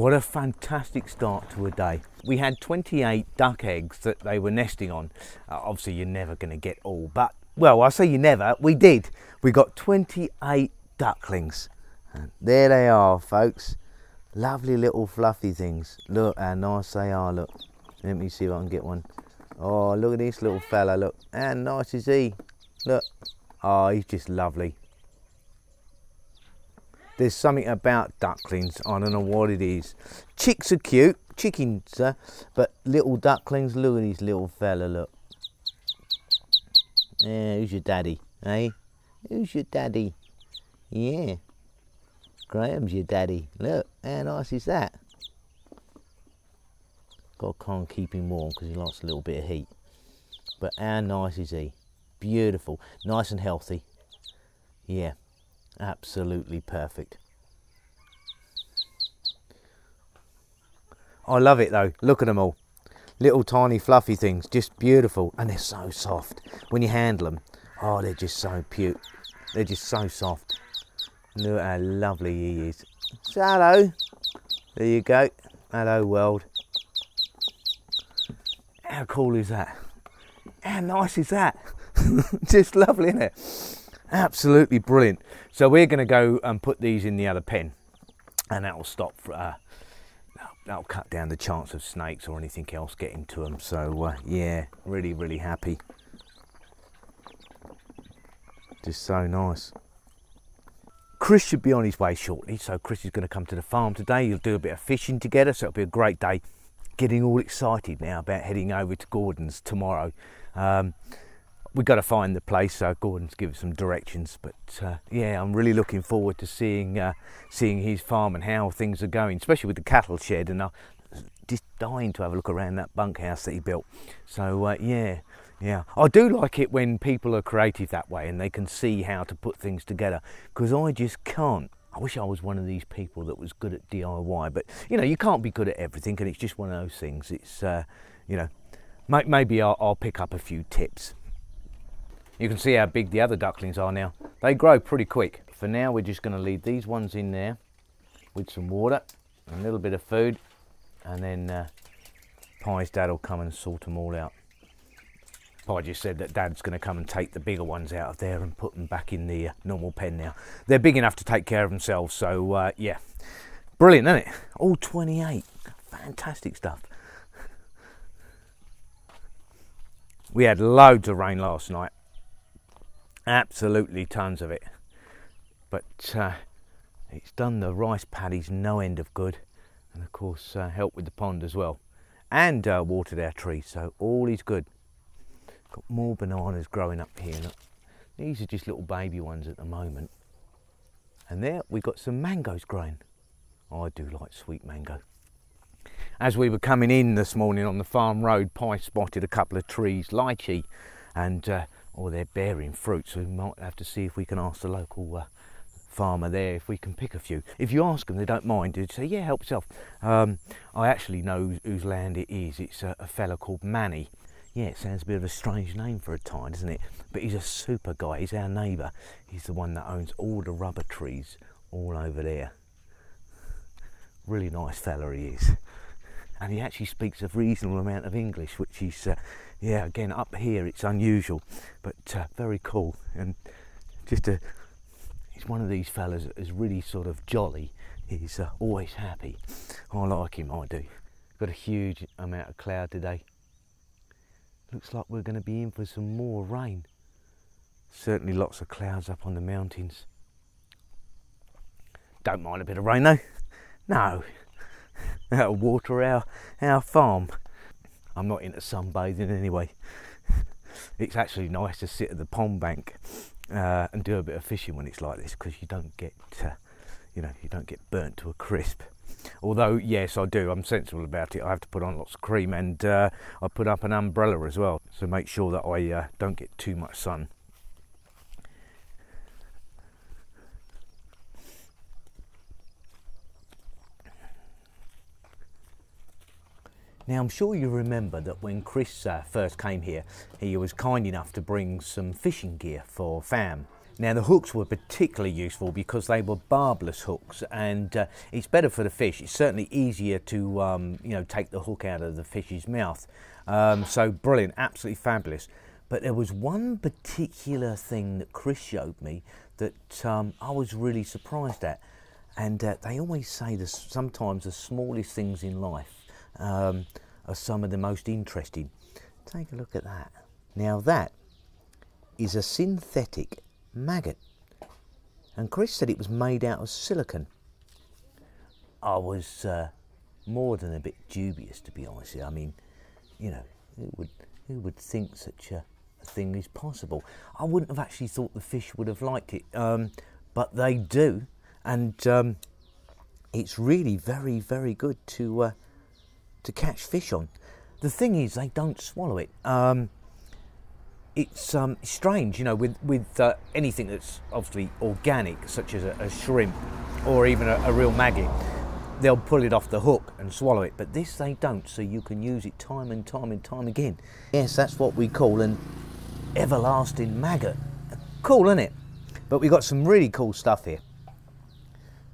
What a fantastic start to a day. We had 28 duck eggs that they were nesting on. Obviously you're never going to get all, but, well, I say you never, we did. We got 28 ducklings. And there they are, folks. Lovely little fluffy things. Look how nice they are, look. Let me see if I can get one. Oh, look at this little fella, look. How nice is he? Look. Oh, he's just lovely. There's something about ducklings, I don't know what it is. Chicks are cute, chickens, but little ducklings, look at this little fella, look. Yeah, who's your daddy, eh? Who's your daddy? Yeah, Graham's your daddy. Look, how nice is that? Got to can't keep him warm because he likes a little bit of heat. But how nice is he? Beautiful, nice and healthy. Yeah. Absolutely perfect. I love it though. Look at them all. Little tiny fluffy things, just beautiful. And they're so soft. When you handle them, oh, they're just so cute. They're just so soft. Look how lovely he is. So hello. There you go. Hello world. How cool is that? How nice is that? Just lovely, isn't it? Absolutely brilliant. So we're going to go and put these in the other pen, and that will stop. That'll cut down the chance of snakes or anything else getting to them. So yeah, really, really happy. Just so nice. Chris should be on his way shortly, so Chris is going to come to the farm today. He'll do a bit of fishing together, so it'll be a great day. Getting all excited now about heading over to Gordon's tomorrow. We've got to find the place, so Gordon's give us some directions. But yeah, I'm really looking forward to seeing his farm and how things are going, especially with the cattle shed. And I'm just dying to have a look around that bunkhouse that he built. So yeah, I do like it when people are creative that way and they can see how to put things together, because I just can't. I wish I was one of these people that was good at DIY, but you know, you can't be good at everything, and it's just one of those things. It's you know, maybe I'll pick up a few tips. You can see how big the other ducklings are now. They grow pretty quick. For now, we're just going to leave these ones in there with some water, a little bit of food, and then Pie's dad will come and sort them all out. Pie just said that Dad's going to come and take the bigger ones out of there and put them back in the normal pen now. They're big enough to take care of themselves, so yeah. Brilliant, isn't it? All 28. Fantastic stuff. We had loads of rain last night. Absolutely tons of it, but it's done the rice paddies no end of good, and of course helped with the pond as well, and watered our trees, so all is good. Got more bananas growing up here. Look. These are just little baby ones at the moment, and there we've got some mangoes growing. I do like sweet mango. As we were coming in this morning on the farm road, Pie spotted a couple of trees, lychee, and they're bearing fruit, so we might have to see if we can ask the local farmer there if we can pick a few. If you ask them, they don't mind. They'd say, yeah, help yourself. I actually know whose land it is. It's a fella called Manny. Yeah, it sounds a bit of a strange name for a Thai, doesn't it? But he's a super guy. He's our neighbour. He's the one that owns all the rubber trees all over there. Really nice fella he is. And he actually speaks a reasonable amount of English, which is, yeah, again, up here it's unusual, but very cool. And just he's one of these fellas that is really sort of jolly. He's always happy. I like him, I do. Got a huge amount of cloud today. Looks like we're going to be in for some more rain. Certainly lots of clouds up on the mountains. Don't mind a bit of rain though. No. That'll water our farm. I'm not into sunbathing anyway. It's actually nice to sit at the pond bank and do a bit of fishing when it's like this, because you don't get, you know, you don't get burnt to a crisp. Although, yes, I do. I'm sensible about it. I have to put on lots of cream, and I put up an umbrella as well, so make sure that I don't get too much sun. Now, I'm sure you remember that when Chris first came here, he was kind enough to bring some fishing gear for fam. Now the hooks were particularly useful because they were barbless hooks, and it's better for the fish. It's certainly easier to you know, take the hook out of the fish's mouth. So brilliant, absolutely fabulous. But there was one particular thing that Chris showed me that I was really surprised at. And they always say that sometimes the smallest things in life are some of the most interesting. Take a look at that. Now that is a synthetic maggot, and Chris said it was made out of silicone. I was more than a bit dubious, to be honest. I mean, you know, who would think such a thing is possible? I wouldn't have actually thought the fish would have liked it, but they do, and it's really very, very good to catch fish on. The thing is, they don't swallow it. It's strange, you know, with anything that's obviously organic, such as a shrimp or even a real maggot. They'll pull it off the hook and swallow it, but this they don't, so you can use it time and time and time again. Yes, that's what we call an everlasting maggot. Cool, isn't it? But we've got some really cool stuff here.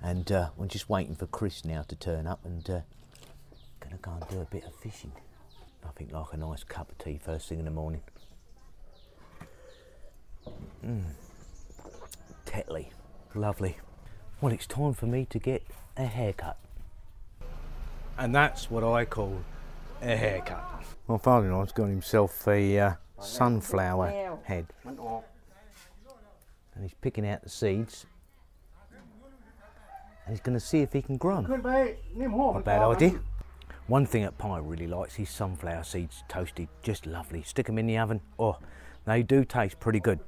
And we're just waiting for Chris now to turn up, and gonna go and do a bit of fishing. Nothing like a nice cup of tea first thing in the morning. Tetley, lovely. Well, it's time for me to get a haircut. And that's what I call a haircut. My father-in-law's got himself a sunflower head. And he's picking out the seeds. And he's going to see if he can grow them. Not a bad idea. One thing that Pi really likes is sunflower seeds toasted. Just lovely. Stick them in the oven. Oh, they do taste pretty good.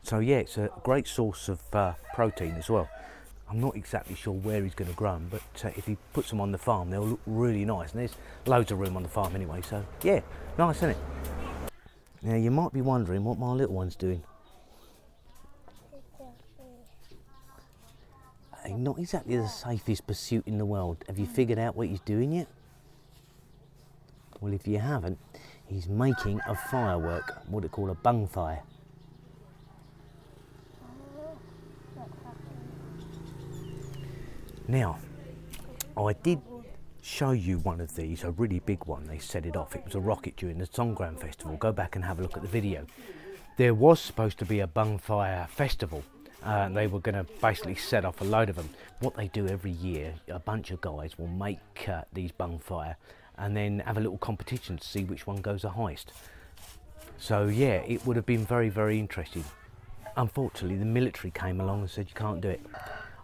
So yeah, it's a great source of protein as well. I'm not exactly sure where he's going to grow them, but if he puts them on the farm, they'll look really nice. And there's loads of room on the farm anyway, so yeah, nice, isn't it? Now you might be wondering what my little one's doing. Not exactly the safest pursuit in the world. Have you figured out what he's doing yet? Well, if you haven't, he's making a firework, what they call a bonfire. Now, I did show you one of these, a really big one. They set it off. It was a rocket during the Songkran festival. Go back and have a look at the video. There was supposed to be a bonfire festival. They were going to basically set off a load of them. What they do every year, a bunch of guys will make these bonfire and then have a little competition to see which one goes the highest. So yeah, it would have been very, very interesting. Unfortunately, the military came along and said you can't do it.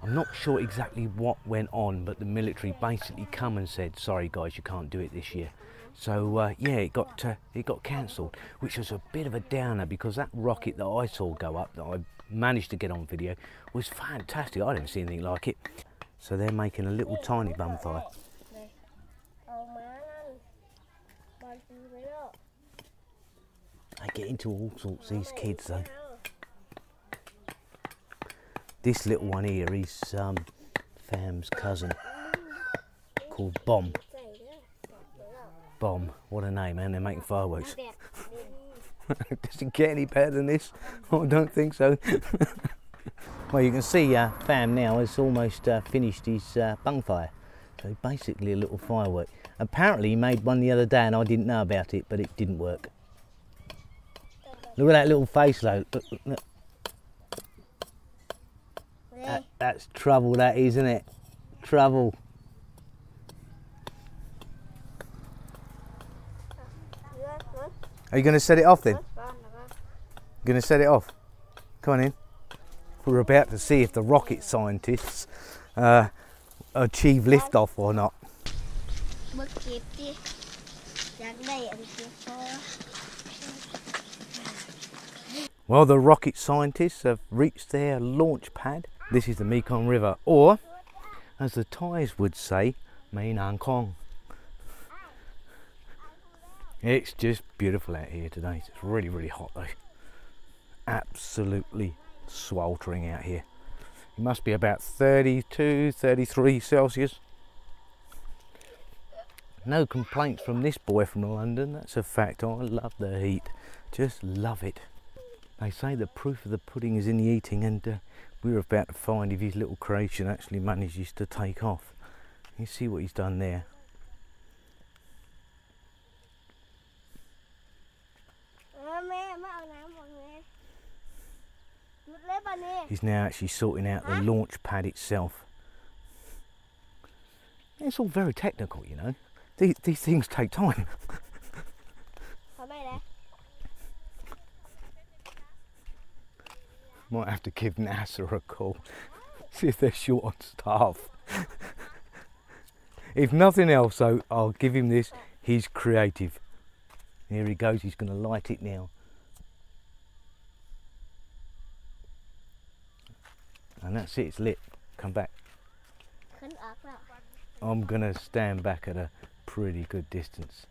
I'm not sure exactly what went on, but the military basically come and said, sorry guys, you can't do it this year. So yeah, it got cancelled, which was a bit of a downer because that rocket that I saw go up, that I managed to get on video, was fantastic. I didn't see anything like it. So they're making a little tiny bonfire. They get into all sorts, these kids though. This little one here is Fam's cousin, called Bomb. Bomb, what a name, and they're making fireworks. Does it get any better than this? Oh, I don't think so. Well, you can see Fam now has almost finished his bonfire. So basically a little firework. Apparently he made one the other day and I didn't know about it, but it didn't work. Look at that little face though. Look. That's trouble, that is, isn't it? Trouble. Are you going to set it off then? Going to set it off? Come on in. We're about to see if the rocket scientists achieve liftoff or not. Well, the rocket scientists have reached their launch pad. This is the Mekong River, or as the Thais would say, Mae Nang Kong. It's just beautiful out here today. It's really, really hot though. Absolutely sweltering out here. It must be about 32, 33 Celsius. No complaints from this boy from London, that's a fact. I love the heat, just love it. They say the proof of the pudding is in the eating, and we're about to find if his little creation actually manages to take off. You see what he's done there. He's now actually sorting out the launch pad itself. It's all very technical, you know. These things take time. Might have to give NASA a call, see if they're short on staff. If nothing else, though, I'll give him this. He's creative. Here he goes, he's going to light it now. And that's it, it's lit. Come back. I'm going to stand back at a pretty good distance.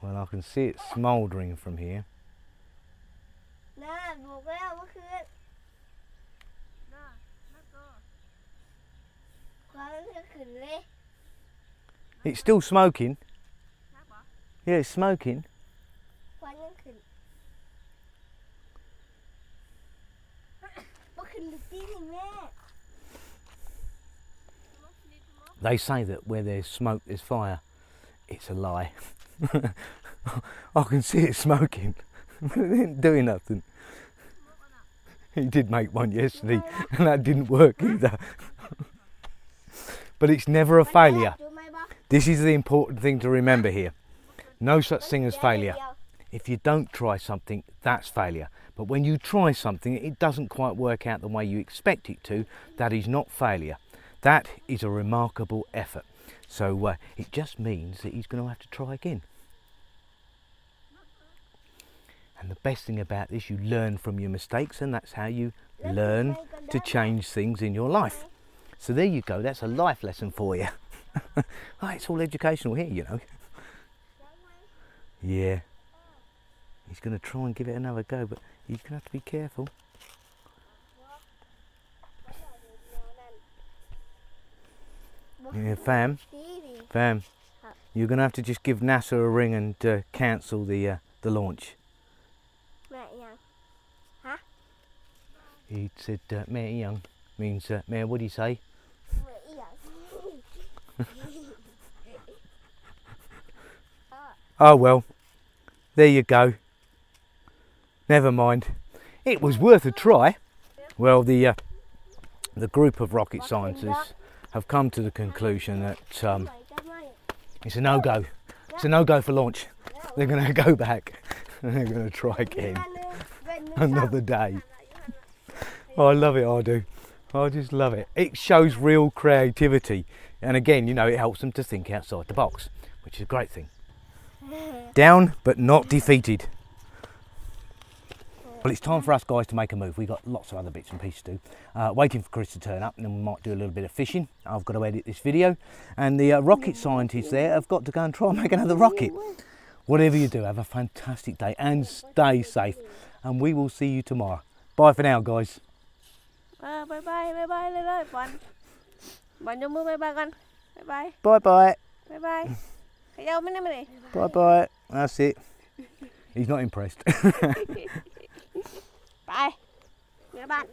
Well, I can see it smouldering from here. It's still smoking. Yeah, it's smoking. They say that where there's smoke, there's fire. It's a lie. I can see it smoking. It ain't doing nothing. He did make one yesterday, and that didn't work either. But it's never a failure. This is the important thing to remember here. No such thing as failure. If you don't try something, that's failure. But when you try something, it doesn't quite work out the way you expect it to, that is not failure. That is a remarkable effort. So it just means that he's going to have to try again. And the best thing about this, you learn from your mistakes, and that's how you learn to change things in your life. So there you go, that's a life lesson for you. Oh, it's all educational here, you know. Yeah. He's going to try and give it another go, but he's going to have to be careful. Yeah, Fam, you're going to have to just give NASA a ring and cancel the launch. He said, Mẹ Young means, Mẹ, what do you say? Oh well, there you go. Never mind. It was worth a try. Well, the group of rocket scientists have come to the conclusion that it's a no-go. It's a no-go for launch. They're going to go back and they're going to try again another day. Oh, I love it, I do. I just love it. It shows real creativity. And again, you know, it helps them to think outside the box, which is a great thing. Down, but not defeated. Well, it's time for us guys to make a move. We've got lots of other bits and pieces to do. Waiting for Chris to turn up, and then we might do a little bit of fishing. I've got to edit this video. And the rocket scientists there have got to go and try and make another rocket. Whatever you do, have a fantastic day and stay safe. And we will see you tomorrow. Bye for now, guys. Bye bye, bye bye, lên lên, bọn cho mưa bye bye con, bye bye. Bye bye. Bye bye. Cái dâu mấy năm này. Bye bye. That's it. He's not impressed. Bye. Các bạn.